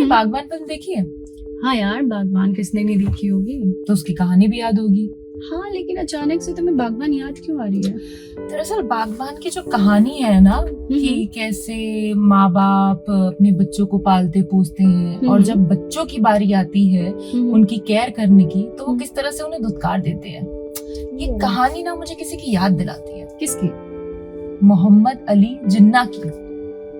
बागबान फिल्म देखी है? हाँ यार, बागबान किसने नहीं देखी होगी। तो उसकी कहानी भी याद होगी। हाँ, लेकिन अचानक से तुम्हें बागबान याद क्यों आ रही है? दरअसल बागबान की जो कहानी है ना, कि कैसे माँ बाप अपने बच्चों को पालते पोसते हैं और जब बच्चों की बारी आती है उनकी केयर करने की, तो वो किस तरह से उन्हें धुतकार देते हैं। ये कहानी ना मुझे किसी की याद दिलाती है। किसकी? मोहम्मद अली जिन्ना की।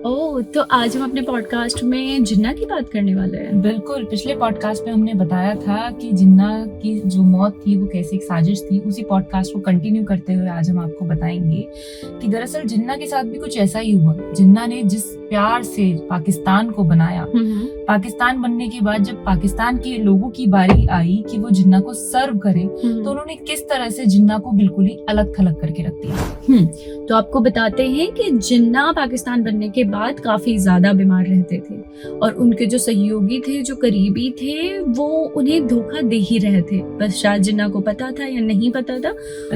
ओह, तो आज हम अपने पॉडकास्ट में जिन्ना की बात करने वाले हैं। बिल्कुल, पिछले पॉडकास्ट में हमने बताया था कि जिन्ना की जो मौत थी वो कैसे एक साजिश थी। उसी पॉडकास्ट को कंटिन्यू करते हुए आज हम आपको बताएंगे कि दरअसल जिन्ना के साथ भी कुछ ऐसा ही हुआ। जिन्ना ने जिस प्यार से पाकिस्तान को बनाया, पाकिस्तान बनने के बाद जब पाकिस्तान के लोगों की बारी आई कि वो जिन्ना को सर्व करे, तो उन्होंने किस तरह से जिन्ना को बिल्कुल ही अलग थलग करके रख दिया। तो आपको बताते हैं कि जिन्ना पाकिस्तान बनने के बाद काफी ज्यादा बीमार रहते थे और उनके जो सहयोगी थे, जो करीबी थे, वो उन्हें धोखा दे ही रहे थे। बस शायद जिन्ना को पता था या नहीं पता था,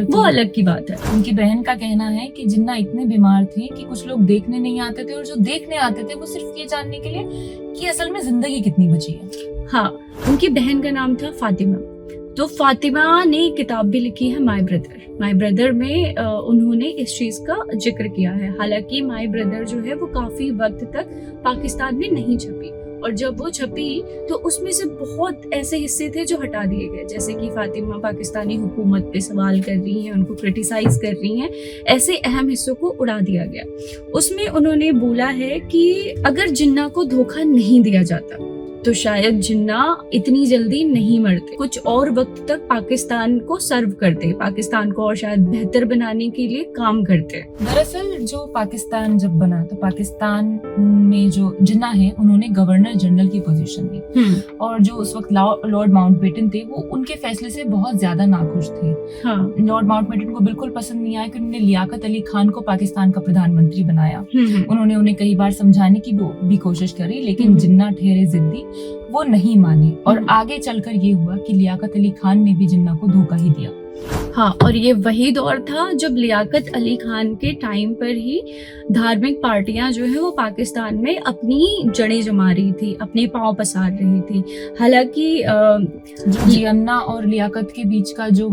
वो अलग की बात है। उनकी बहन का कहना है कि जिन्ना इतने बीमार थे कि कुछ लोग देखने नहीं आते थे, और जो देखने आते थे वो सिर्फ ये जानने के लिए कि असल में जिंदगी कितनी बची है। हाँ, उनकी बहन का नाम था फातिमा। तो फातिमा ने किताब भी लिखी है माय ब्रदर। माय ब्रदर में उन्होंने इस चीज का जिक्र किया है। हालांकि माय ब्रदर जो है वो काफी वक्त तक पाकिस्तान में नहीं छपी, और जब वो छपी तो उसमें से बहुत ऐसे हिस्से थे जो हटा दिए गए, जैसे कि फातिमा पाकिस्तानी हुकूमत पे सवाल कर रही हैं, उनको क्रिटिसाइज कर रही हैं। ऐसे अहम हिस्सों को उड़ा दिया गया। उसमें उन्होंने बोला है कि अगर जिन्ना को धोखा नहीं दिया जाता तो शायद जिन्ना इतनी जल्दी नहीं मरते, कुछ और वक्त तक पाकिस्तान को सर्व करते, पाकिस्तान को और शायद बेहतर बनाने के लिए काम करते। दरअसल जो पाकिस्तान जब बना तो पाकिस्तान में जो जिन्ना है उन्होंने गवर्नर जनरल की पोजीशन ली, और जो उस वक्त लॉर्ड माउंटबेटन थे वो उनके फैसले से बहुत ज्यादा नाखुश थे। लॉर्ड माउंटबेटन को बिल्कुल पसंद नहीं आया कि उन्होंने लियाकत अली खान को पाकिस्तान का प्रधानमंत्री बनाया। उन्होंने उन्हें कई बार समझाने की भी कोशिश करी, लेकिन जिन्ना ठहरे जिद्दी, वो नहीं माने, और आगे चलकर ये हुआ कि लियाकत अली खान ने भी जिन्ना को धोखा ही दिया। हाँ, और ये वही दौर था जब लियाकत अली खान के टाइम पर ही धार्मिक पार्टियां जो है वो पाकिस्तान में अपनी जड़ें जमा रही थी, अपने पांव पसार रही थी। हालांकि जिन्ना और लियाकत के बीच का जो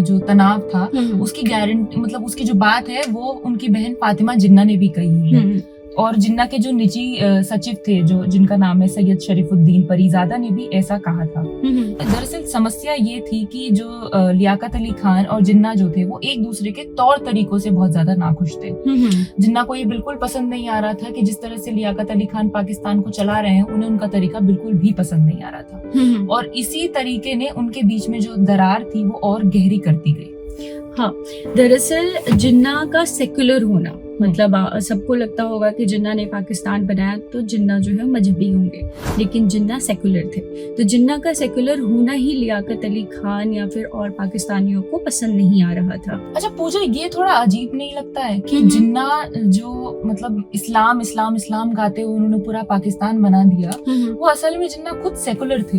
जो तनाव था, उसकी गारंटी उसकी जो बात है वो उनकी बहन फातिमा जिन्ना ने भी कही है। और जिन्ना के जो निजी सचिव थे, जो जिनका नाम है सैयद शरीफुद्दीन परीजादा, ने भी ऐसा कहा था। दरअसल समस्या ये थी कि जो लियाकत अली खान और जिन्ना जो थे वो एक दूसरे के तौर तरीकों से बहुत ज्यादा नाखुश थे। जिन्ना को ये बिल्कुल पसंद नहीं आ रहा था कि जिस तरह से लियाकत अली खान पाकिस्तान को चला रहे हैं, उन्हें उनका तरीका बिल्कुल भी पसंद नहीं आ रहा था, और इसी तरीके ने उनके बीच में जो दरार थी वो और गहरी करती गई। हाँ, दरअसल जिन्ना का सेक्युलर होना, सबको लगता होगा कि जिन्ना ने पाकिस्तान बनाया तो जिन्ना जो है मजहबी होंगे, लेकिन जिन्ना सेक्युलर थे। तो जिन्ना का सेक्युलर होना ही लियाकत अली खान या फिर और पाकिस्तानियों को पसंद नहीं आ रहा था। अच्छा पूजा, ये थोड़ा अजीब नहीं लगता है कि जिन्ना जो इस्लाम इस्लाम इस्लाम गाते हुए उन्होंने पूरा पाकिस्तान बना दिया, वो असल में जिन्ना खुद सेक्युलर थे।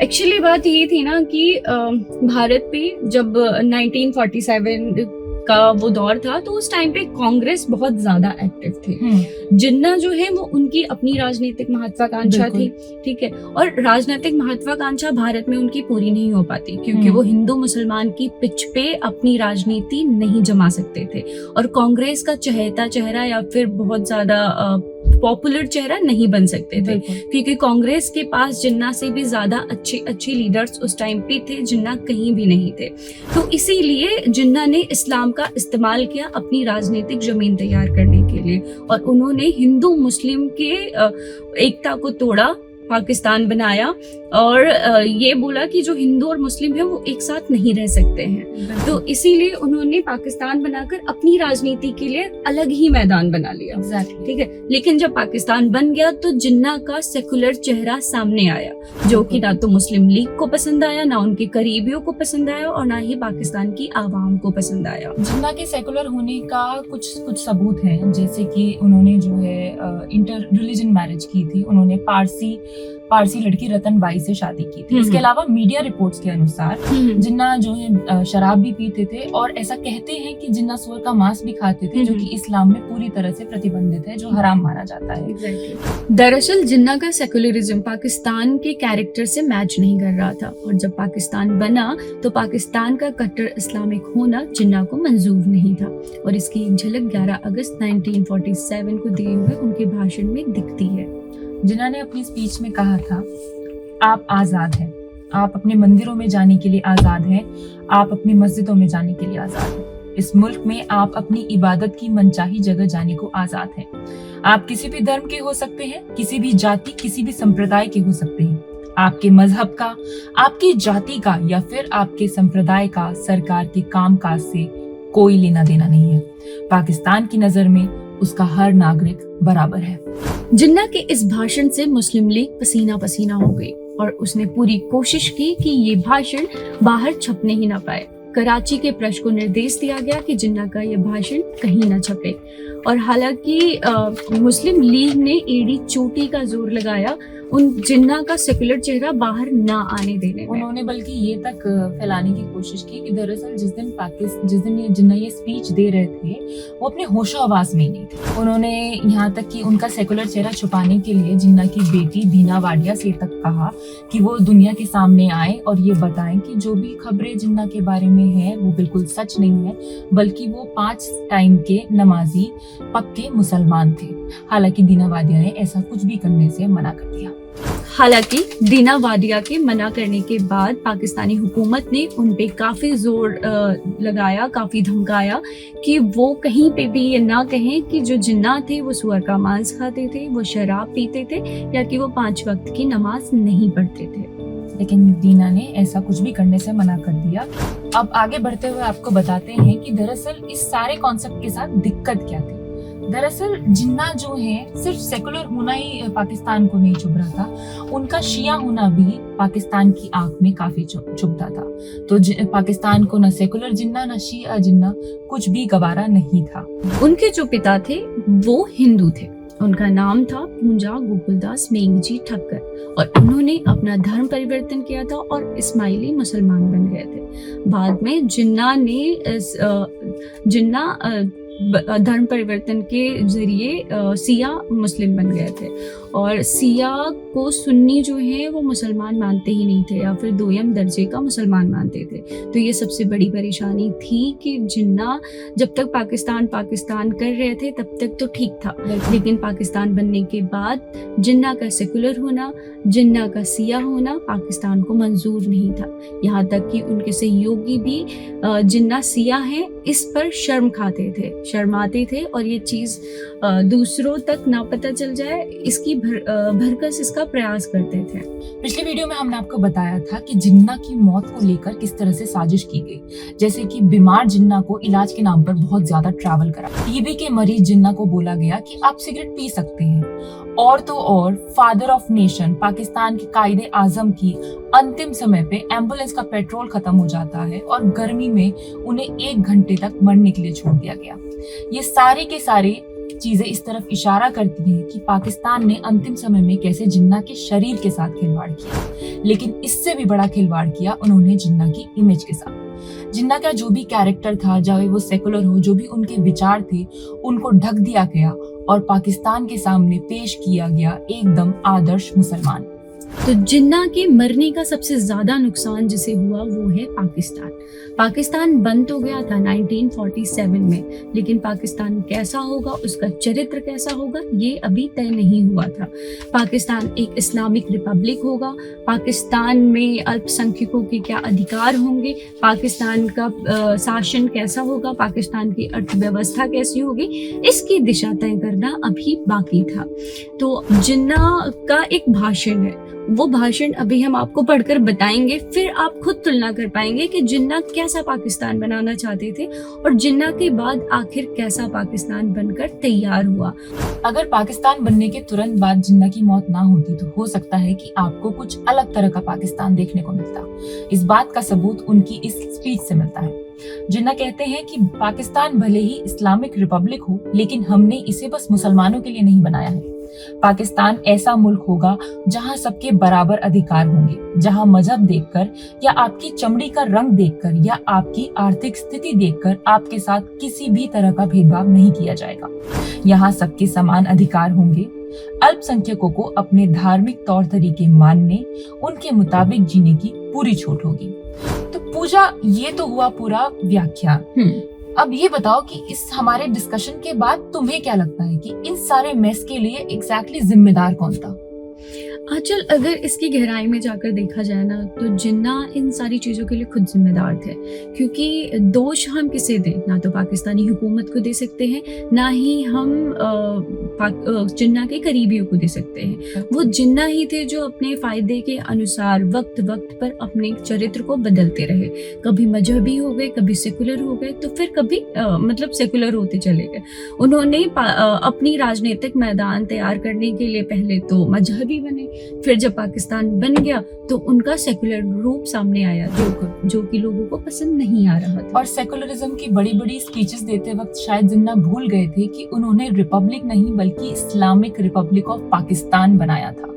एक्चुअली बात ये थी ना कि भारत पे जब 1947 का वो दौर था, तो उस टाइम पे कांग्रेस बहुत ज्यादा एक्टिव थे। जिन्ना जो है वो उनकी अपनी राजनीतिक महत्वाकांक्षा थी, ठीक है, और राजनीतिक महत्वाकांक्षा भारत में उनकी पूरी नहीं हो पाती क्योंकि वो हिंदू मुसलमान की पिच पे अपनी राजनीति नहीं जमा सकते थे, और कांग्रेस का चहेता चेहरा या फिर बहुत ज्यादा पॉपुलर चेहरा नहीं बन सकते थे, क्योंकि कांग्रेस के पास जिन्ना से भी ज्यादा अच्छे लीडर्स उस टाइम पे थे। जिन्ना कहीं भी नहीं थे, तो इसीलिए जिन्ना ने इस्लाम का इस्तेमाल किया अपनी राजनीतिक जमीन तैयार करने के लिए, और उन्होंने हिंदू मुस्लिम के एकता को तोड़ा, पाकिस्तान बनाया, और ये बोला कि जो हिंदू और मुस्लिम है वो एक साथ नहीं रह सकते हैं। तो इसीलिए उन्होंने पाकिस्तान बनाकर अपनी राजनीति के लिए अलग ही मैदान बना लिया। ठीक है, लेकिन जब पाकिस्तान बन गया तो जिन्ना का सेकुलर चेहरा सामने आया, जो कि ना तो मुस्लिम लीग को पसंद आया, ना उनके करीबियों को पसंद आया, और ना ही पाकिस्तान की आवाम को पसंद आया। जिन्ना के सेकुलर होने का कुछ सबूत हैं, जैसे कि उन्होंने जो है इंटर रिलीजन मैरिज की थी। उन्होंने पारसी पारसी लड़की रतन बाई से शादी की थी। इसके अलावा मीडिया रिपोर्ट्स के अनुसार जिन्ना जो है शराब भी पीते थे और ऐसा कहते हैं कि जिन्ना सुअर का मांस भी खाते थे, जो कि इस्लाम में पूरी तरह से प्रतिबंधित है, जो हराम माना जाता है। दरअसल जिन्ना का सेकुलरिज्म पाकिस्तान के कैरेक्टर से मैच नहीं कर रहा था, और जब पाकिस्तान बना तो पाकिस्तान का कट्टर इस्लामिक होना जिन्ना को मंजूर नहीं था, और इसकी एक झलक 11 अगस्त 1947 को दिए हुए उनके भाषण में दिखती है। जिन्ना ने अपनी स्पीच में कहा था, आप आजाद हैं, आप अपने मंदिरों में जाने के लिए आजाद हैं, आप अपनी मस्जिदों में जाने के लिए आजाद हैं। इस मुल्क में आप अपनी इबादत की मनचाही जगह जाने को आजाद हैं। आप किसी भी धर्म के हो सकते हैं, किसी भी जाति, किसी भी संप्रदाय के हो सकते हैं। आपके मजहब का, आपकी जाति का या फिर आपके संप्रदाय का सरकार के कामकाज से कोई लेना देना नहीं है। पाकिस्तान की नजर में उसका हर नागरिक बराबर है। जिन्ना के इस भाषण से मुस्लिम लीग पसीना पसीना हो गई और उसने पूरी कोशिश की कि ये भाषण बाहर छपने ही ना पाए। कराची के प्रेस को निर्देश दिया गया कि जिन्ना का यह भाषण कहीं न छपे, और हालांकि मुस्लिम लीग ने एड़ी चोटी का जोर लगाया उन जिन्ना का सेकुलर चेहरा बाहर ना आने देने में। उन्होंने बल्कि ये तक फैलाने की कोशिश की कि दरअसल जिस दिन ये जिन्ना ये स्पीच दे रहे थे वो अपने होशो आवाज में नहीं थे। उन्होंने यहाँ तक कि उनका सेकुलर चेहरा छुपाने के लिए जिन्ना की बेटी दीना वाडिया से तक कहा कि वो दुनिया के सामने आए और ये बताएं कि जो भी खबरें जिन्ना के बारे में है वो बिल्कुल सच नहीं है, बल्कि वो 5 टाइम के नमाजी पक्के मुसलमान थे। हालांकि दीना वाडिया ने ऐसा कुछ भी करने से मना कर दिया। हालांकि दीना वाडिया के मना करने के बाद पाकिस्तानी हुकूमत ने उन पे काफी जोर लगाया, काफी धमकाया कि वो कहीं पे भी ये ना कहें कि जो जिन्ना थे वो सुअर का मांस खाते थे, वो शराब पीते थे, या कि वो 5 वक्त की नमाज नहीं पढ़ते थे। लेकिन दीना ने ऐसा कुछ भी करने से मना कर दिया। अब आगे बढ़ते हुए आपको बताते हैं कि दरअसल इस सारे कॉन्सेप्ट के साथ दिक्कत क्या थी। दरअसल जिन्ना जो है सिर्फ सेकुलर होना ही पाकिस्तान को नहीं चुभ रहा था, उनका शिया होना भी पाकिस्तान की आंख में काफी चुभता था। तो पाकिस्तान को न सेकुलर जिन्ना न शिया जिन्ना कुछ भी गवारा नहीं था। उनके जो पिता थे वो हिंदू थे, उनका नाम था पूंजा गोकुलदास मेंगजी ठक्कर, और उन्होंने अपना धर्म परिवर्तन किया था और इस्माइली मुसलमान बन गए थे। बाद में जिन्ना धर्म परिवर्तन के जरिए सिया मुस्लिम बन गए थे, और सिया को सुन्नी जो है वो मुसलमान मानते ही नहीं थे, या फिर दोयम दर्जे का मुसलमान मानते थे। तो ये सबसे बड़ी परेशानी थी कि जिन्ना जब तक पाकिस्तान कर रहे थे तब तक तो ठीक था, लेकिन पाकिस्तान बनने के बाद जिन्ना का सेकुलर होना, जिन्ना का सिया होना पाकिस्तान को मंजूर नहीं था। यहाँ तक कि उनके सहयोगी भी जिन्ना सिया है इस पर शर्माते थे, और ये चीज दूसरों तक ना पता चल जाए इसकी भरकस इसका प्रयास करते थे। पिछले वीडियो में हमने आपको बताया था कि जिन्ना की मौत को लेकर किस तरह से साजिश की गई, जैसे कि बीमार जिन्ना को इलाज के नाम पर बहुत ज्यादा ट्रैवल करा। टीबी के मरीज जिन्ना को बोला गया कि आप सिगरेट पी सकते हैं, और तो और फादर ऑफ नेशन पाकिस्तान के कायदे आजम की अंतिम समय पे एम्बुलेंस का पेट्रोल खत्म हो जाता है और गर्मी में उन्हें 1 घंटे तक मरने के लिए छोड़ दिया गया। ये सारी के सारी चीजें इस तरफ इशारा करती हैं कि पाकिस्तान ने अंतिम समय में कैसे जिन्ना के शरीर के साथ खिलवाड़ किया, लेकिन इससे भी बड़ा खिलवाड़ किया उन्होंने जिन्ना की इमेज के साथ। जिन्ना का जो भी कैरेक्टर था, चाहे वो सेकुलर हो, जो भी उनके विचार थे, उनको ढक दिया गया और पाकिस्तान के सामने पेश किया गया एकदम आदर्श मुसलमान। तो जिन्ना के मरने का सबसे ज्यादा नुकसान जिसे हुआ वो है पाकिस्तान बन तो गया था 1947 में, लेकिन पाकिस्तान कैसा होगा, उसका चरित्र कैसा होगा, ये अभी तय नहीं हुआ था। पाकिस्तान एक इस्लामिक रिपब्लिक होगा, पाकिस्तान में अल्पसंख्यकों के क्या अधिकार होंगे, पाकिस्तान का शासन कैसा होगा, पाकिस्तान की अर्थव्यवस्था कैसी होगी, इसकी दिशा तय करना अभी बाकी था। तो जिन्ना का एक भाषण है, वो भाषण अभी हम आपको पढ़कर बताएंगे, फिर आप खुद तुलना कर पाएंगे कि जिन्ना कैसा पाकिस्तान बनाना चाहते थे और जिन्ना के बाद आखिर कैसा पाकिस्तान बनकर तैयार हुआ। अगर पाकिस्तान बनने के तुरंत बाद जिन्ना की मौत ना होती तो हो सकता है कि आपको कुछ अलग तरह का पाकिस्तान देखने को मिलता। इस बात का सबूत उनकी इस स्पीच से मिलता है। जिन्ना कहते हैं कि पाकिस्तान भले ही इस्लामिक रिपब्लिक हो, लेकिन हमने इसे बस मुसलमानों के लिए नहीं बनाया है। पाकिस्तान ऐसा मुल्क होगा जहां सबके बराबर अधिकार होंगे, जहां मजहब देखकर या आपकी चमड़ी का रंग देखकर या आपकी आर्थिक स्थिति देखकर आपके साथ किसी भी तरह का भेदभाव नहीं किया जाएगा। यहाँ सबके समान अधिकार होंगे। अल्पसंख्यकों को अपने धार्मिक तौर तरीके मानने, उनके मुताबिक जीने की पूरी छूट होगी। तो पूजा, ये तो हुआ पूरा व्याख्यान। अब ये बताओ कि इस हमारे डिस्कशन के बाद तुम्हें क्या लगता है कि इन सारे मेस के लिए एग्जैक्टली जिम्मेदार कौन था? आंचल, अगर इसकी गहराई में जाकर देखा जाए ना, तो जिन्ना इन सारी चीज़ों के लिए खुद जिम्मेदार थे, क्योंकि दोष हम किसे दें? ना तो पाकिस्तानी हुकूमत को दे सकते हैं, ना ही हम जिन्ना के करीबियों को दे सकते हैं। वो जिन्ना ही थे जो अपने फायदे के अनुसार वक्त वक्त पर अपने चरित्र को बदलते रहे। कभी मजहबी हो गए, कभी सेकुलर हो गए, तो फिर कभी मतलब सेकुलर होते चले गए। उन्होंने अपनी राजनीतिक मैदान तैयार करने के लिए पहले तो मजहबी बने, फिर जब पाकिस्तान बन गया तो उनका सेकुलर रूप सामने आया, जो कि लोगों को पसंद नहीं आ रहा था। और सेकुलरिज्म की बड़ी बड़ी स्पीचेस देते वक्त शायद जिन्ना भूल गए थे कि उन्होंने रिपब्लिक नहीं बल्कि इस्लामिक रिपब्लिक ऑफ पाकिस्तान बनाया था,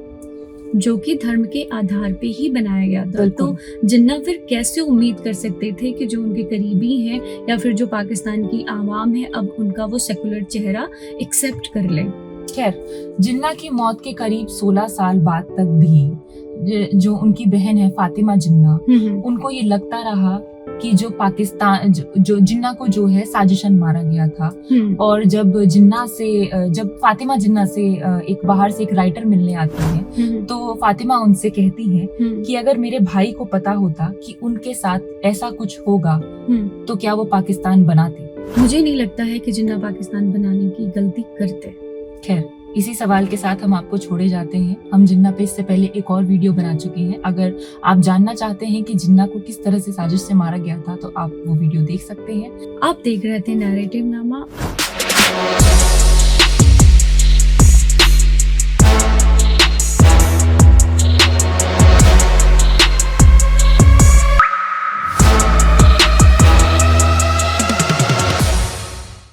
जो कि धर्म के आधार पे ही बनाया गया था। तो जिन्ना फिर कैसे उम्मीद कर सकते थे कि जो उनके करीबी हैं या फिर जो पाकिस्तान की आवाम है, अब उनका वो सेकुलर चेहरा एक्सेप्ट कर ले। खैर, जिन्ना की मौत के करीब 16 साल बाद तक भी जो उनकी बहन है फातिमा जिन्ना, उनको ये लगता रहा कि जो पाकिस्तान जो जिन्ना को जो है साजिशन मारा गया था। और जब फातिमा जिन्ना से एक बाहर से एक राइटर मिलने आती है, तो फातिमा उनसे कहती है कि अगर मेरे भाई को पता होता कि उनके साथ ऐसा कुछ होगा तो क्या वो पाकिस्तान बनाते? मुझे नहीं लगता है कि जिन्ना पाकिस्तान बनाने की गलती करते। खैर, इसी सवाल के साथ हम आपको छोड़े जाते हैं। हम जिन्ना पे इससे पहले एक और वीडियो बना चुके हैं। अगर आप जानना चाहते हैं कि जिन्ना को किस तरह से साजिश से मारा गया था, तो आप वो वीडियो देख सकते हैं। आप देख रहे थे नैरेटिव नामा।